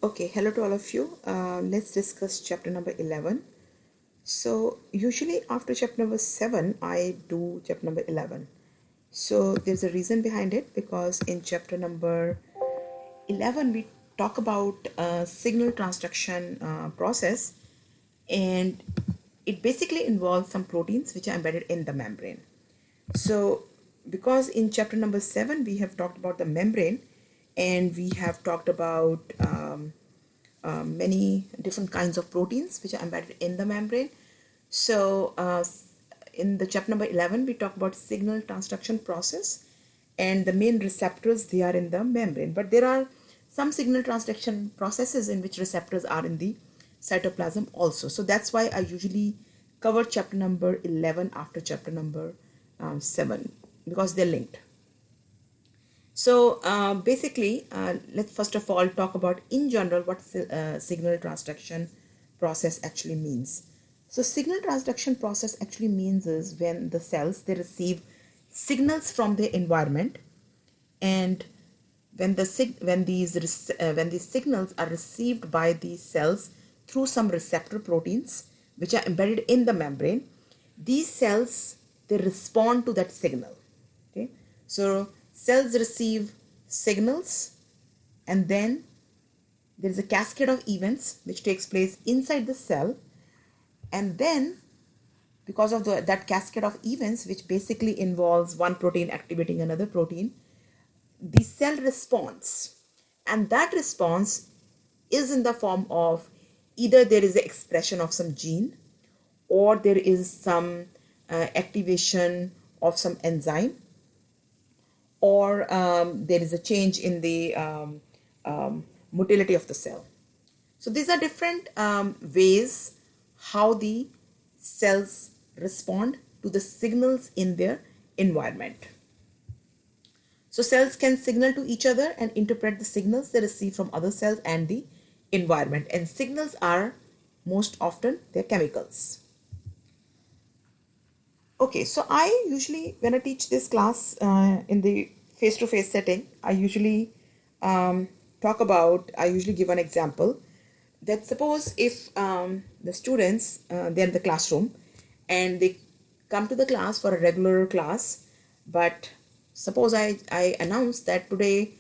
Okay, hello to all of you. Let's discuss chapter number 11. So, usually after chapter number 7, I do chapter number 11. So, there's a reason behind it because in chapter number 11, we talk about signal transduction process, and it basically involves some proteins which are embedded in the membrane. So, because in chapter number 7, we have talked about the membrane and we have talked about many different kinds of proteins which are embedded in the membrane. So, in the chapter number 11, we talk about signal transduction process, and the main receptors, they are in the membrane. But there are some signal transduction processes in which receptors are in the cytoplasm also. So that's why I usually cover chapter number 11 after chapter number 7 because they're linked. So basically, let's first of all talk about in general what signal transduction process actually means. So signal transduction process actually means is when the cells, they receive signals from the environment, and when these signals are received by these cells through some receptor proteins which are embedded in the membrane, these cells, they respond to that signal. Okay, so cells receive signals, and then there is a cascade of events which takes place inside the cell, and then because of that cascade of events, which basically involves one protein activating another protein, the cell responds, and that response is in the form of either there is an expression of some gene, or there is some activation of some enzyme, or there is a change in the motility of the cell. So these are different ways how the cells respond to the signals in their environment. So cells can signal to each other and interpret the signals they receive from other cells and the environment. And signals are most often they're chemicals. Okay, so I usually, when I teach this class in the face-to-face setting, I usually I usually give an example that suppose if the students, they're in the classroom and they come to the class for a regular class, but suppose I announce that today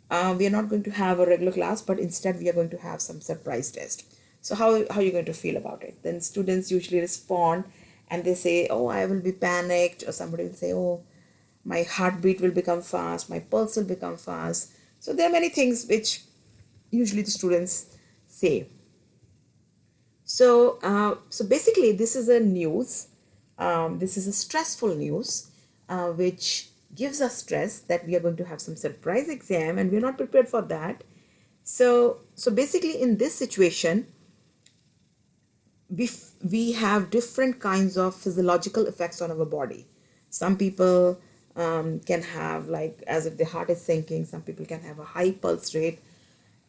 we are not going to have a regular class, but instead we are going to have some surprise test. So how are you going to feel about it? Then students usually respond and they say, oh, I will be panicked, or somebody will say, oh, my heartbeat will become fast, my pulse will become fast. So there are many things which usually the students say. So basically this is a news, this is a stressful news which gives us stress that we are going to have some surprise exam and we're not prepared for that. So basically in this situation, we have different kinds of physiological effects on our body. Some people can have, like, as if the heart is sinking. Some people can have a high pulse rate.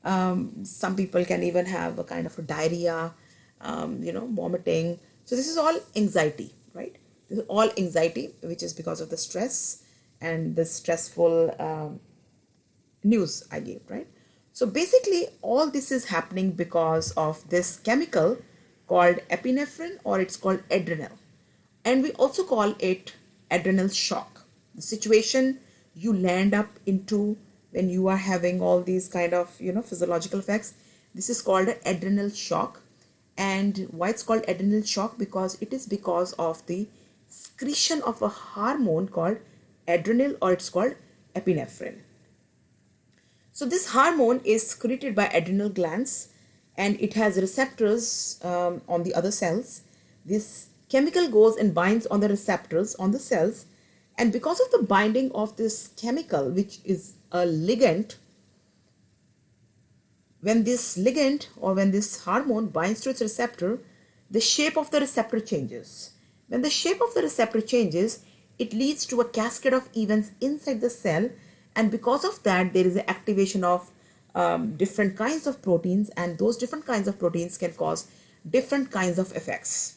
Some people can even have a kind of a diarrhea, vomiting. So this is all anxiety, right? This is all anxiety, which is because of the stress and the stressful news I gave, right? So basically all this is happening because of this chemical called epinephrine, or it's called adrenal. And we also call it adrenal shock. The situation you land up into when you are having all these kind of, physiological effects, this is called an adrenal shock. And why it's called adrenal shock? Because it is because of the secretion of a hormone called adrenal, or it's called epinephrine. So this hormone is secreted by adrenal glands, and it has receptors on the other cells. This chemical goes and binds on the receptors on the cells, and because of the binding of this chemical, which is a ligand, when this ligand or when this hormone binds to its receptor, the shape of the receptor changes. When the shape of the receptor changes, it leads to a cascade of events inside the cell, and because of that there is an activation of different kinds of proteins, and those different kinds of proteins can cause different kinds of effects.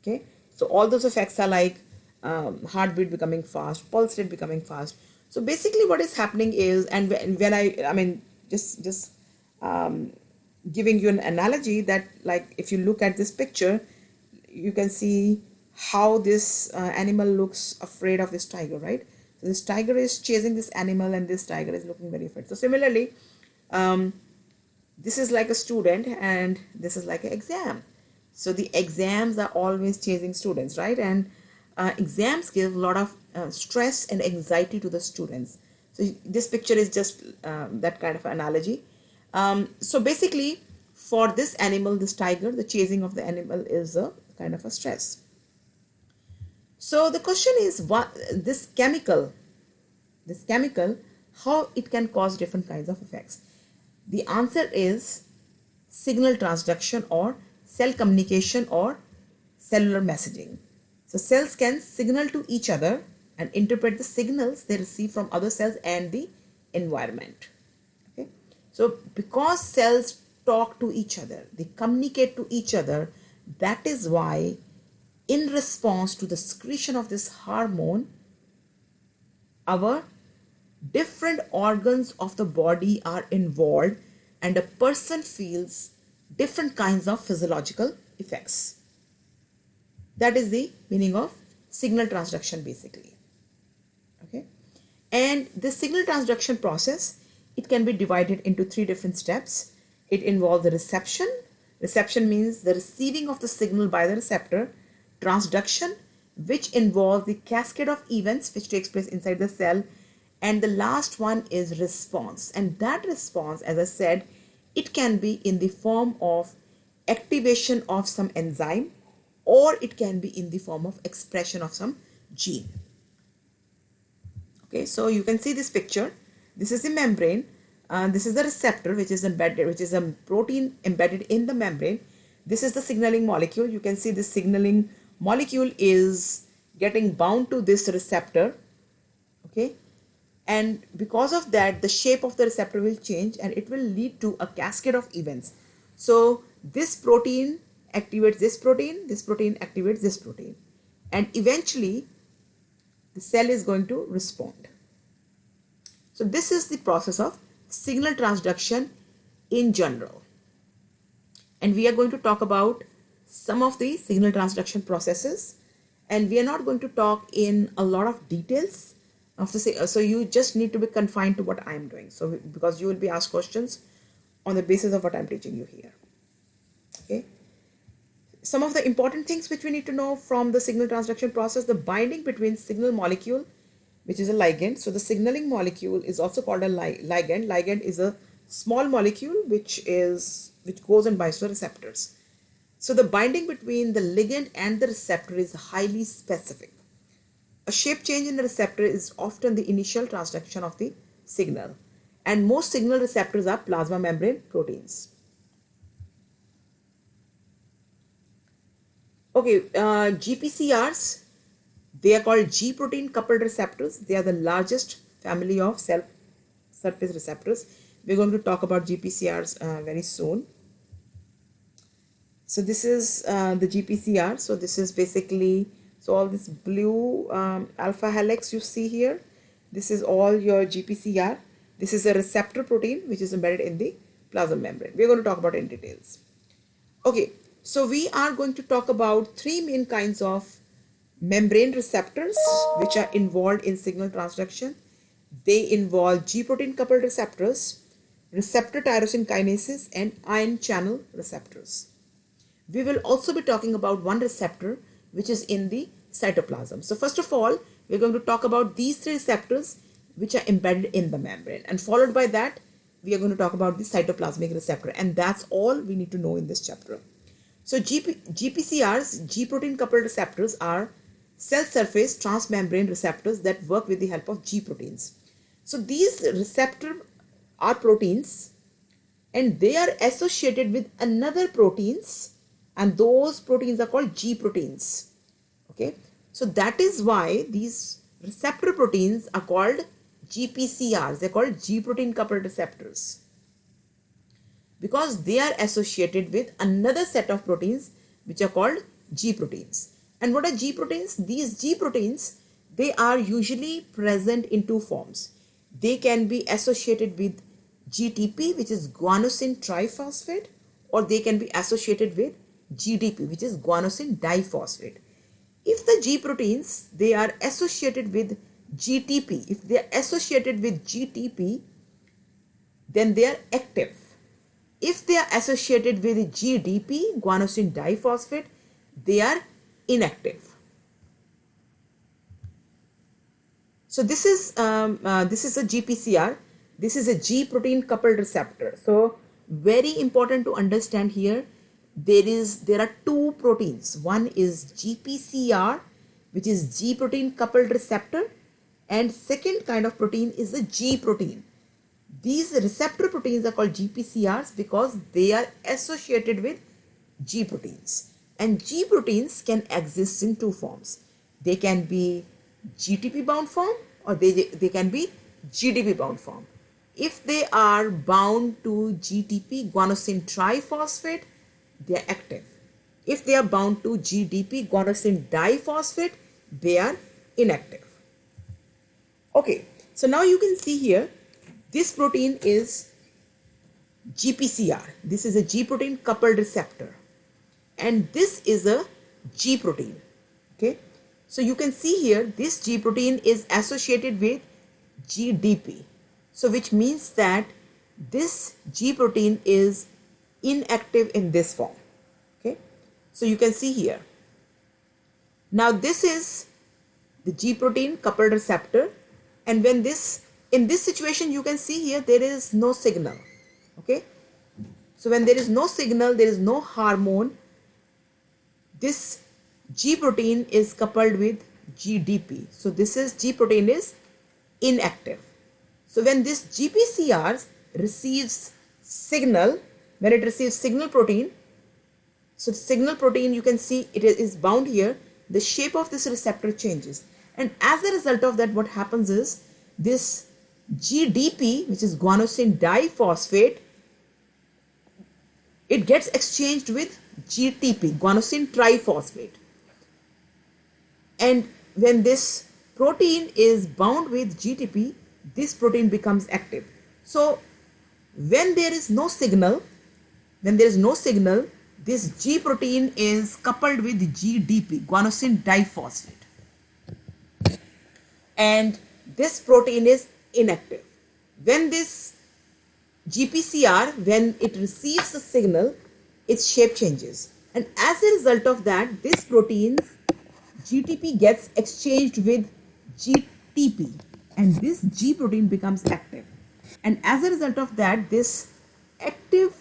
Okay, so all those effects are like heartbeat becoming fast, pulse rate becoming fast. So basically what is happening is, and when I mean just giving you an analogy that, like, if you look at this picture, you can see how this animal looks afraid of this tiger, right? So this tiger is chasing this animal and this tiger is looking very afraid. So similarly, this is like a student and this is like an exam. So the exams are always chasing students, right? And exams give a lot of stress and anxiety to the students. So this picture is just that kind of analogy. So basically, for this animal, this tiger, the chasing of the animal is a kind of a stress. So the question is, what this chemical, how it can cause different kinds of effects. The answer is signal transduction or cell communication or cellular messaging. So cells can signal to each other and interpret the signals they receive from other cells and the environment. Okay. So because cells talk to each other, they communicate to each other, that is why in response to the secretion of this hormone, our different organs of the body are involved and a person feels different kinds of physiological effects. That is the meaning of signal transduction basically. Okay. And the signal transduction process, it can be divided into 3 different steps. It involves the reception. Reception means the receiving of the signal by the receptor. Transduction, which involves the cascade of events which takes place inside the cell. And the last one is response. And that response, as I said, it can be in the form of activation of some enzyme, or it can be in the form of expression of some gene. Okay, so you can see this picture. This is the membrane. This is the receptor, which is embedded, which is a protein embedded in the membrane. This is the signaling molecule. You can see this signaling molecule is getting bound to this receptor. Okay. And because of that, the shape of the receptor will change and it will lead to a cascade of events. So this protein activates this protein activates this protein. And eventually, the cell is going to respond. So this is the process of signal transduction in general. And we are going to talk about some of the signal transduction processes. And we are not going to talk in a lot of details. So you just need to be confined to what I am doing. So because you will be asked questions on the basis of what I'm teaching you here. Okay. Some of the important things which we need to know from the signal transduction process: the binding between signal molecule, which is a ligand. So the signaling molecule is also called a ligand. Ligand is a small molecule which goes and binds to the receptors. So the binding between the ligand and the receptor is highly specific. A shape change in the receptor is often the initial transduction of the signal, and most signal receptors are plasma membrane proteins. Okay, GPCRs, they are called G protein coupled receptors. They are the largest family of cell surface receptors. We're going to talk about GPCRs very soon. So this is the GPCR. So this is basically, so all this blue alpha helix you see here, this is all your GPCR. This is a receptor protein which is embedded in the plasma membrane. We're going to talk about it in details. Okay, so we are going to talk about 3 main kinds of membrane receptors which are involved in signal transduction. They involve G protein coupled receptors, receptor tyrosine kinases, and ion channel receptors. We will also be talking about one receptor which is in the cytoplasm. So first of all, we're going to talk about these 3 receptors which are embedded in the membrane, and followed by that we are going to talk about the cytoplasmic receptor, and that's all we need to know in this chapter. So GPCRs, G protein coupled receptors, are cell surface transmembrane receptors that work with the help of G proteins. So these receptors are proteins and they are associated with another proteins, and those proteins are called G proteins. Okay, so that is why these receptor proteins are called GPCRs. They're called G protein coupled receptors because they are associated with another set of proteins which are called G proteins. And what are G proteins? These G proteins, they are usually present in 2 forms. They can be associated with GTP, which is guanosine triphosphate, or they can be associated with GDP, which is guanosine diphosphate. If the G proteins, they are associated with GTP, if they are associated with GTP, then they are active. If they are associated with GDP, guanosine diphosphate, they are inactive. So this is a GPCR. This is a G protein coupled receptor. So very important to understand here. There are two proteins. One is GPCR, which is G protein coupled receptor, and second kind of protein is the G protein. These receptor proteins are called GPCRs because they are associated with G proteins. And G proteins can exist in two forms. They can be GTP bound form, or they can be GDP bound form. If they are bound to GTP, guanosine triphosphate, they are active. If they are bound to GDP, guanosine diphosphate, they are inactive. Okay, so now you can see here, this protein is GPCR. This is a G protein coupled receptor. And this is a G protein. Okay, so you can see here, this G protein is associated with GDP. So which means that this G protein is inactive in this form. Okay, so you can see here. Now this is the G protein coupled receptor, and when in this situation you can see here there is no signal. Okay, so when there is no signal, there is no hormone, this G protein is coupled with GDP. So this is G protein is inactive. So when this GPCR receives signal, when it receives signal protein, so signal protein, you can see it is bound here, the shape of this receptor changes. And as a result of that, what happens is this GDP, which is guanosine diphosphate, it gets exchanged with GTP, guanosine triphosphate. And when this protein is bound with GTP, this protein becomes active. So when there is no signal, this G protein is coupled with GDP, guanosine diphosphate. And this protein is inactive. When this GPCR, when it receives the signal, its shape changes. And as a result of that, this protein GTP gets exchanged with GTP, and this G protein becomes active. And as a result of that, this active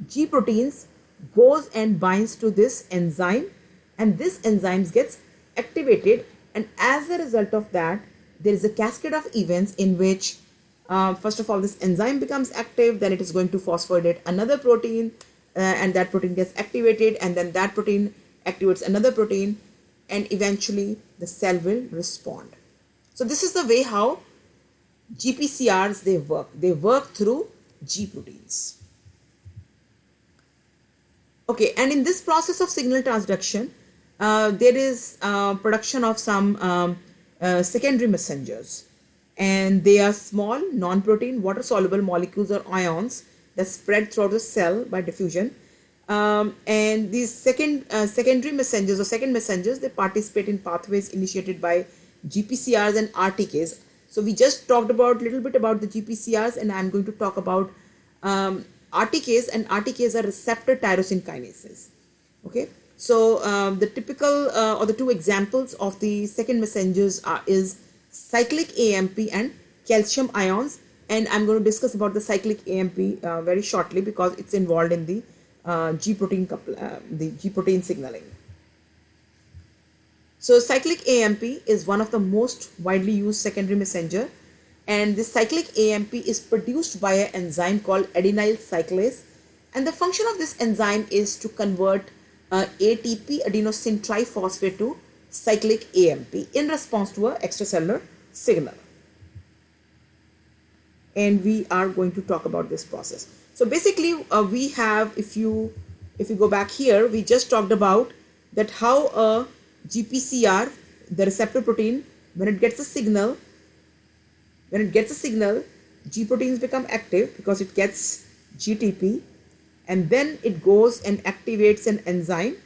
G proteins goes and binds to this enzyme, and this enzyme gets activated, and as a result of that, there is a cascade of events in which first of all this enzyme becomes active, then it is going to phosphorylate another protein, and that protein gets activated, and then that protein activates another protein, and eventually the cell will respond. So this is the way how GPCRs they work. They work through G proteins. Okay, and in this process of signal transduction, there is production of some secondary messengers, and they are small non-protein water soluble molecules or ions that spread throughout the cell by diffusion. And these secondary messengers or second messengers, they participate in pathways initiated by GPCRs and RTKs. So we just talked about a little bit about the GPCRs, and I'm going to talk about RTKs, and RTKs are receptor tyrosine kinases. Okay, so the typical or the two examples of the second messengers is cyclic AMP and calcium ions, and I'm going to discuss about the cyclic AMP very shortly because it's involved in the G protein signaling. So cyclic AMP is one of the most widely used secondary messenger, and this cyclic AMP is produced by an enzyme called adenyl cyclase, and the function of this enzyme is to convert ATP, adenosine triphosphate, to cyclic AMP in response to an extracellular signal. And we are going to talk about this process. So basically we have, if you go back here, we just talked about that how a GPCR, the receptor protein, when it gets a signal, G proteins become active because it gets GTP, and then it goes and activates an enzyme,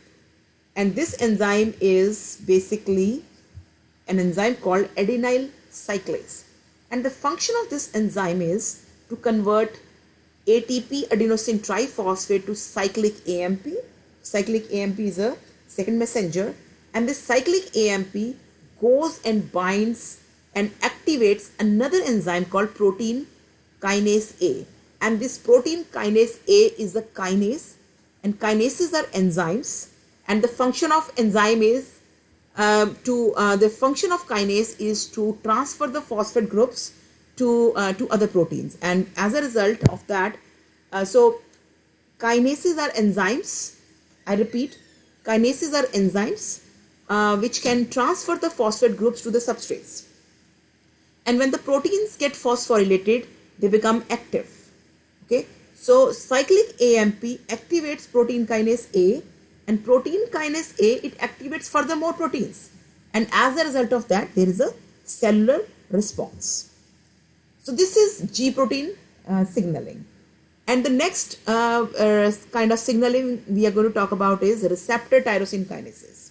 and this enzyme is basically an enzyme called adenyl cyclase, and the function of this enzyme is to convert ATP adenosine triphosphate to cyclic AMP. Cyclic AMP is a second messenger, and this cyclic AMP goes and binds and activates another enzyme called protein kinase A, and this protein kinase A is a kinase, and kinases are enzymes, and the function of enzyme is the function of kinase is to transfer the phosphate groups to other proteins, and as a result of that, so kinases are enzymes. I repeat, kinases are enzymes which can transfer the phosphate groups to the substrates, and when the proteins get phosphorylated, they become active. Okay, so cyclic AMP activates protein kinase A, and protein kinase A, it activates further more proteins, and as a result of that, there is a cellular response. So this is G protein signaling, and the next kind of signaling we are going to talk about is receptor tyrosine kinases.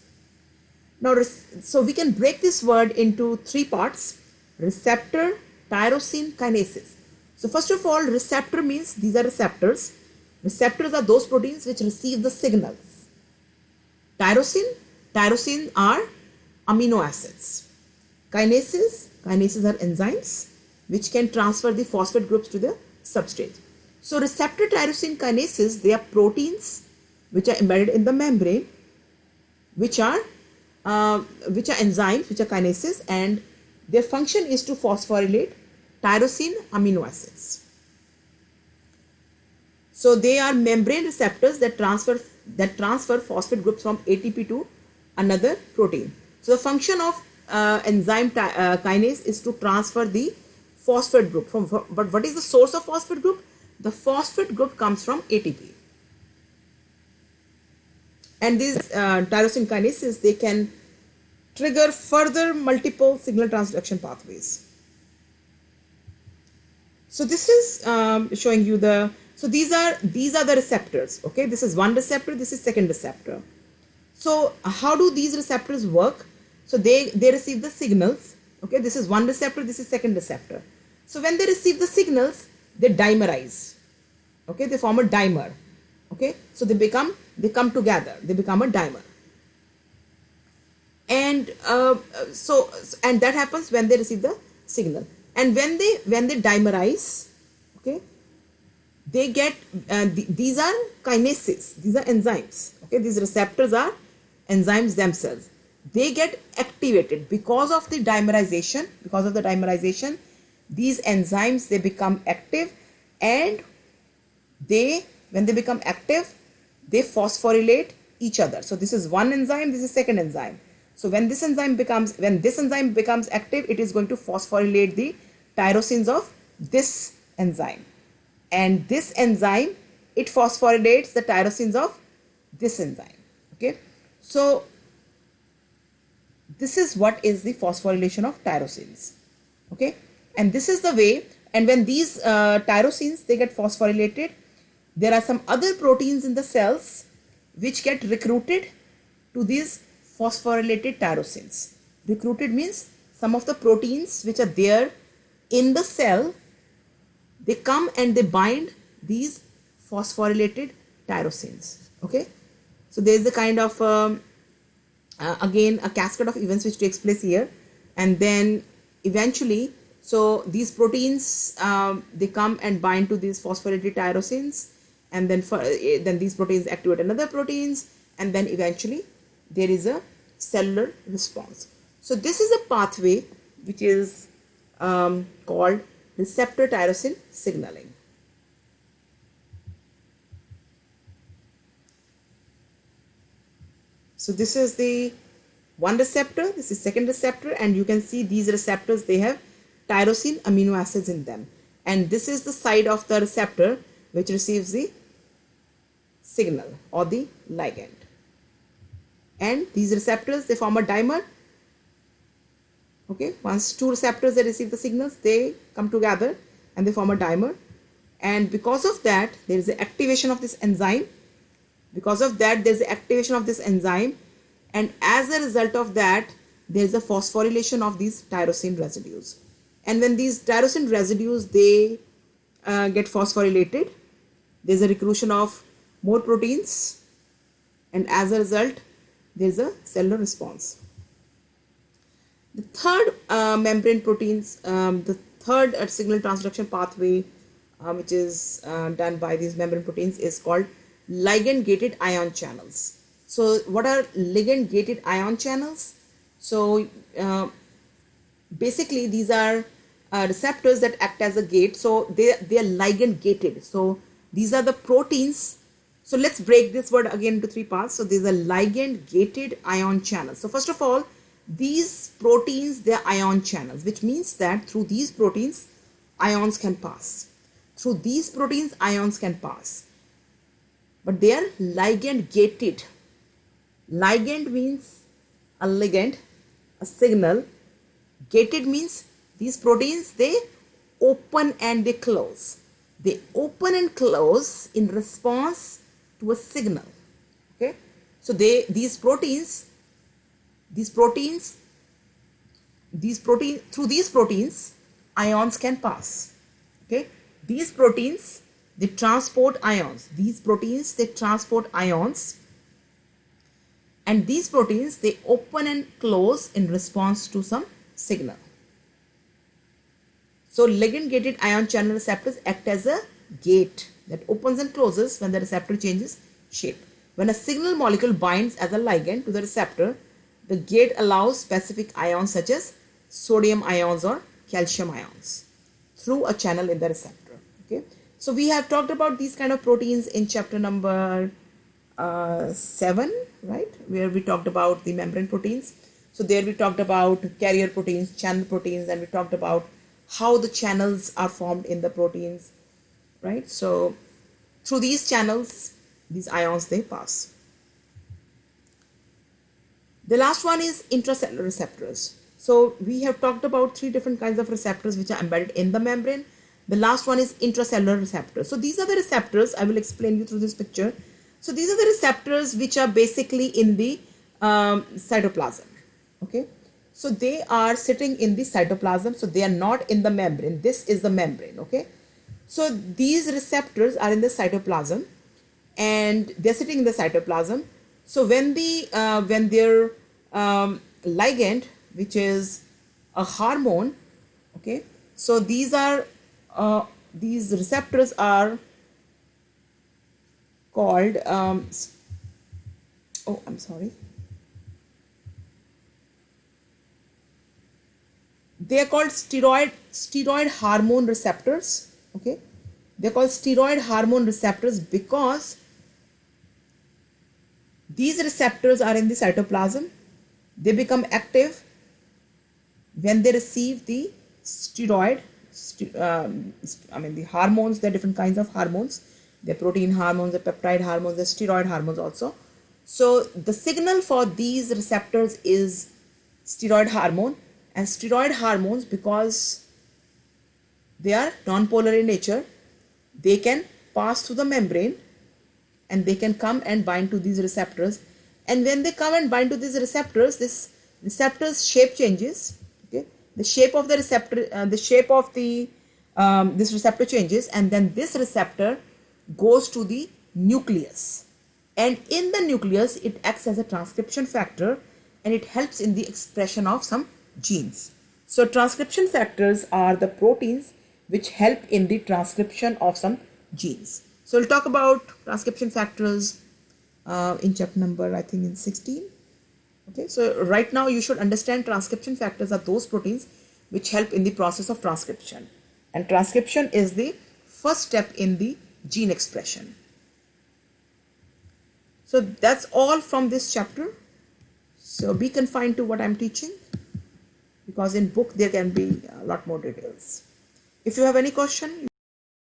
Now, so we can break this word into three parts: receptor, tyrosine, kinases. So first of all, receptor means these are receptors. Receptors are those proteins which receive the signals. Tyrosine are amino acids. Kinases are enzymes which can transfer the phosphate groups to the substrate. So receptor tyrosine kinases, they are proteins which are embedded in the membrane, which are enzymes, which are kinases, and their function is to phosphorylate tyrosine amino acids. So they are membrane receptors that transfer phosphate groups from ATP to another protein. So the function of enzyme kinase is to transfer the phosphate group but what is the source of phosphate group? The phosphate group comes from ATP. And these tyrosine kinases, they can trigger further multiple signal transduction pathways. So this is showing you so these are the receptors. Okay, this is one receptor, this is second receptor. So how do these receptors work? So they receive the signals. Okay, this is one receptor, this is second receptor. So when they receive the signals, they dimerize. Okay, they form a dimer. Okay, so they come together, they become a dimer. And and that happens when they receive the signal. And when they dimerize, okay, they get these are kinases, these are enzymes. Okay, these receptors are enzymes themselves. They get activated because of the dimerization. These enzymes, they become active, and when they become active, they phosphorylate each other. So this is one enzyme, this is second enzyme. So when this enzyme becomes active, it is going to phosphorylate the tyrosines of this enzyme, and this enzyme, it phosphorylates the tyrosines of this enzyme. Okay, so this is what is the phosphorylation of tyrosines. Okay, and this is the way. And when these tyrosines, they get phosphorylated, there are some other proteins in the cells which get recruited to these phosphorylated tyrosines. Recruited means some of the proteins which are there in the cell, they come and they bind these phosphorylated tyrosines. Okay, so there is a kind of again a cascade of events which takes place here, and then eventually, so these proteins they come and bind to these phosphorylated tyrosines, and then these proteins activate another proteins, and then eventually there is a cellular response. So this is a pathway which is called receptor tyrosine signaling. So this is the one receptor, this is second receptor, and you can see these receptors, they have tyrosine amino acids in them, and this is the side of the receptor which receives the signal or the ligand. And these receptors, they form a dimer. Okay, once two receptors, they receive the signals, they come together and they form a dimer, And because of that, there is the activation of this enzyme. Because of that, there is the activation of this enzyme. And as a result of that, there is a phosphorylation of these tyrosine residues. And when these tyrosine residues, they get phosphorylated, there is a recruitment of more proteins. And as a result, there is a cellular response. The third membrane proteins, the third signal transduction pathway which is done by these membrane proteins is called ligand-gated ion channels. So what are ligand-gated ion channels? So basically these are receptors that act as a gate. So they are ligand-gated. So these are the proteins. So let's break this word again into three parts. So these are ligand-gated ion channels. So first of all, these proteins, they are ion channels, which means that through these proteins, ions can pass. Through these proteins, ions can pass. But they are ligand-gated. Ligand means a ligand, a signal. Gated means these proteins, they open and they close. They open and close in response to a signal. Okay. So these proteins, through these proteins, ions can pass. Okay. These proteins, they transport ions. These proteins, they transport ions. And these proteins, they open and close in response to some signal. So ligand-gated ion channel receptors act as a gate that opens and closes when the receptor changes shape. When a signal molecule binds as a ligand to the receptor, the gate allows specific ions such as sodium ions or calcium ions through a channel in the receptor. Okay. So we have talked about these kind of proteins in chapter number 7, right, where we talked about the membrane proteins. So there we talked about carrier proteins, channel proteins, and we talked about how the channels are formed in the proteins, right? So through these channels, these ions, they pass. The last one is intracellular receptors. So we have talked about 3 different kinds of receptors which are embedded in the membrane. The last one is intracellular receptors. So these are the receptors. I will explain you through this picture. So these are the receptors which are basically in the cytoplasm. Okay. So they are sitting in the cytoplasm. So they are not in the membrane. This is the membrane. Okay. So these receptors are in the cytoplasm and they're sitting in the cytoplasm. So when their ligand, which is a hormone, okay. So these receptors are called they are called steroid hormone receptors. Okay, they're called steroid hormone receptors because these receptors are in the cytoplasm. They become active when they receive the steroid. The hormones. There are different kinds of hormones. There are protein hormones, the peptide hormones, the steroid hormones also. So the signal for these receptors is steroid hormone, and steroid hormones, because they are non-polar in nature, they can pass through the membrane and they can come and bind to these receptors. And when they come and bind to these receptors, this receptor's shape changes. Okay, the shape of the receptor, this receptor changes, and then this receptor goes to the nucleus, and in the nucleus it acts as a transcription factor and it helps in the expression of some genes. So transcription factors are the proteins which help in the transcription of some genes. So we'll talk about transcription factors in chapter number, I think, in 16. Okay, so right now you should understand transcription factors are those proteins which help in the process of transcription, and transcription is the first step in the gene expression. So that's all from this chapter. So be confined to what I'm teaching, because in book there can be a lot more details. If you have any question,